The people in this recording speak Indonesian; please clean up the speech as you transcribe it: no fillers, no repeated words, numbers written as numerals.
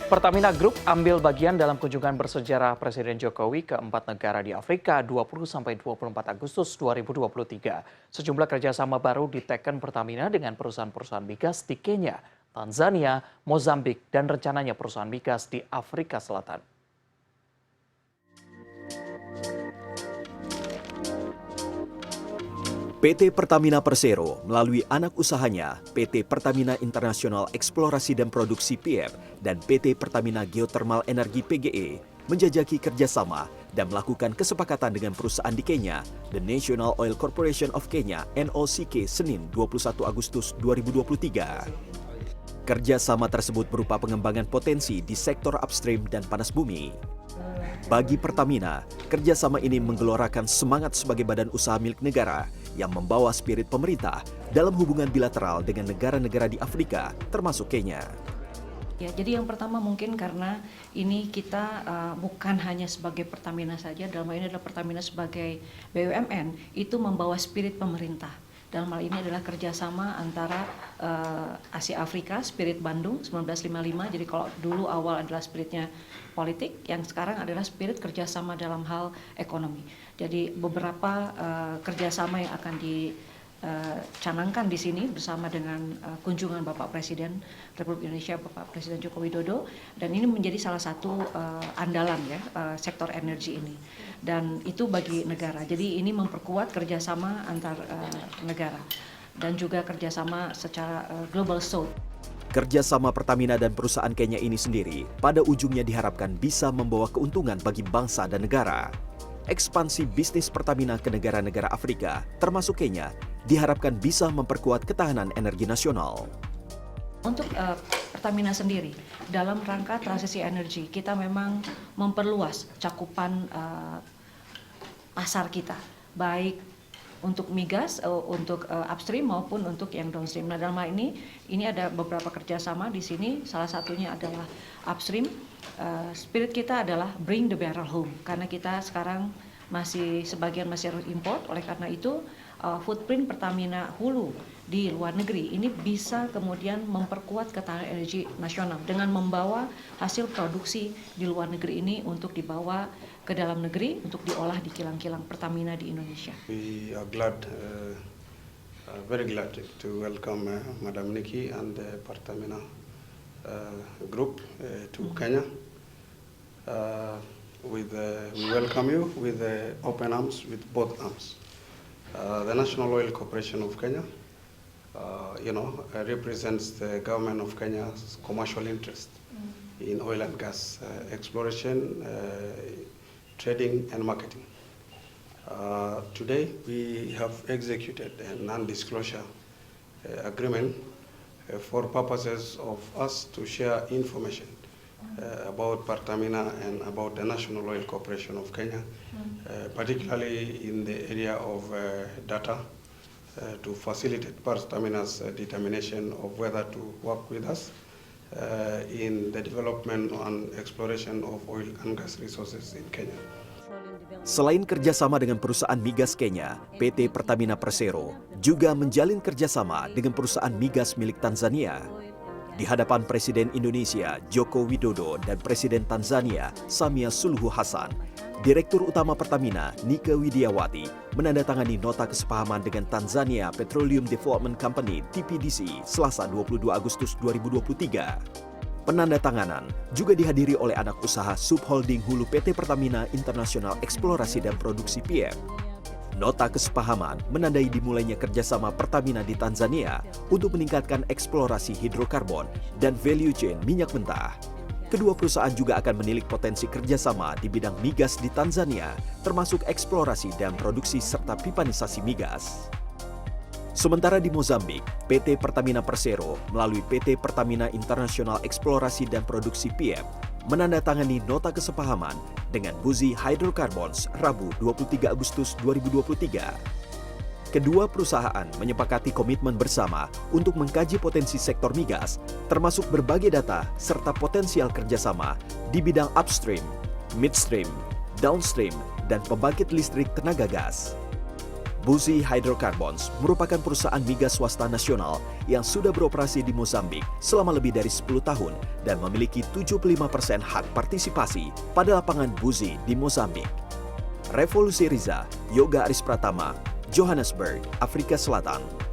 Pertamina Group ambil bagian dalam kunjungan bersejarah Presiden Jokowi ke 4 negara di Afrika 20-24 Agustus 2023. Sejumlah kerjasama baru diteken Pertamina dengan perusahaan-perusahaan migas di Kenya, Tanzania, Mozambik, dan rencananya perusahaan migas di Afrika Selatan. PT Pertamina Persero melalui anak usahanya PT Pertamina International Eksplorasi dan Produksi PIEP dan PT Pertamina Geothermal Energi PGE menjajaki kerjasama dan melakukan kesepakatan dengan perusahaan di Kenya, The National Oil Corporation of Kenya (NOCK) Senin 21 Agustus 2023. Kerjasama tersebut berupa pengembangan potensi di sektor upstream dan panas bumi. Bagi Pertamina, kerjasama ini menggelorakan semangat sebagai badan usaha milik negara yang membawa spirit pemerintah dalam hubungan bilateral dengan negara-negara di Afrika, termasuk Kenya. Ya, jadi yang pertama mungkin karena ini kita bukan hanya sebagai Pertamina saja, dalam hal ini adalah Pertamina sebagai BUMN, itu membawa spirit pemerintah. Dalam hal ini adalah kerjasama antara Asia Afrika, Spirit Bandung 1955. Jadi kalau dulu awal adalah spiritnya politik, yang sekarang adalah spirit kerjasama dalam hal ekonomi. Jadi beberapa kerjasama yang akan dicanangkan di sini bersama dengan kunjungan Bapak Presiden Republik Indonesia, Bapak Presiden Joko Widodo, dan ini menjadi salah satu andalan ya sektor energi ini. Dan itu bagi negara. Jadi ini memperkuat kerjasama antar negara dan juga kerjasama secara global south. Kerjasama Pertamina dan perusahaan Kenya ini sendiri pada ujungnya diharapkan bisa membawa keuntungan bagi bangsa dan negara. Ekspansi bisnis Pertamina ke negara-negara Afrika, termasuk Kenya, diharapkan bisa memperkuat ketahanan energi nasional. Untuk Pertamina sendiri, dalam rangka transisi energi, kita memang memperluas cakupan pasar kita, baik untuk migas, untuk upstream maupun untuk yang downstream. Nah, dalam hal ini ada beberapa kerjasama di sini. Salah satunya adalah upstream. Spirit kita adalah bring the barrel home, karena kita sekarang sebagian masih harus import. Oleh karena itu, footprint Pertamina Hulu di luar negeri ini bisa kemudian memperkuat ketahanan energi nasional dengan membawa hasil produksi di luar negeri ini untuk dibawa ke dalam negeri untuk diolah di kilang-kilang Pertamina di Indonesia. We are very glad to welcome Madam Nikki and the Pertamina group to Kenya. We welcome you with open arms, with both arms. The National Oil Corporation of Kenya, represents the government of Kenya's commercial interest in oil and gas exploration, trading and marketing. Today we have executed a non-disclosure agreement for purposes of us to share information about Pertamina and about the National Oil Corporation of Kenya, particularly in the area of data, to facilitate Pertamina's determination of whether to work with us in the development and exploration of oil and gas resources in Kenya. Selain kerjasama dengan perusahaan migas Kenya, PT Pertamina Persero juga menjalin kerjasama dengan perusahaan migas milik Tanzania. Di hadapan Presiden Indonesia Joko Widodo dan Presiden Tanzania Samia Suluhu Hassan, Direktur Utama Pertamina Nike Widiawati menandatangani nota kesepahaman dengan Tanzania Petroleum Development Company (TPDC) Selasa 22 Agustus 2023. Penandatanganan juga dihadiri oleh anak usaha subholding hulu PT Pertamina International Eksplorasi dan Produksi PIEP. Nota kesepahaman menandai dimulainya kerjasama Pertamina di Tanzania untuk meningkatkan eksplorasi hidrokarbon dan value chain minyak mentah. Kedua perusahaan juga akan menilik potensi kerjasama di bidang migas di Tanzania, termasuk eksplorasi dan produksi serta pipanisasi migas. Sementara di Mozambik, PT Pertamina Persero melalui PT Pertamina International Eksplorasi dan Produksi PIEP menandatangani nota kesepahaman dengan Buzi Hydrocarbons Rabu 23 Agustus 2023. Kedua perusahaan menyepakati komitmen bersama untuk mengkaji potensi sektor migas, termasuk berbagai data serta potensial kerjasama di bidang upstream, midstream, downstream, dan pembangkit listrik tenaga gas. Buzi Hydrocarbons merupakan perusahaan migas swasta nasional yang sudah beroperasi di Mozambik selama lebih dari 10 tahun dan memiliki 75% hak partisipasi pada lapangan Buzi di Mozambik. Revolusi Riza, Yoga Aris Pratama, Johannesburg, Afrika Selatan.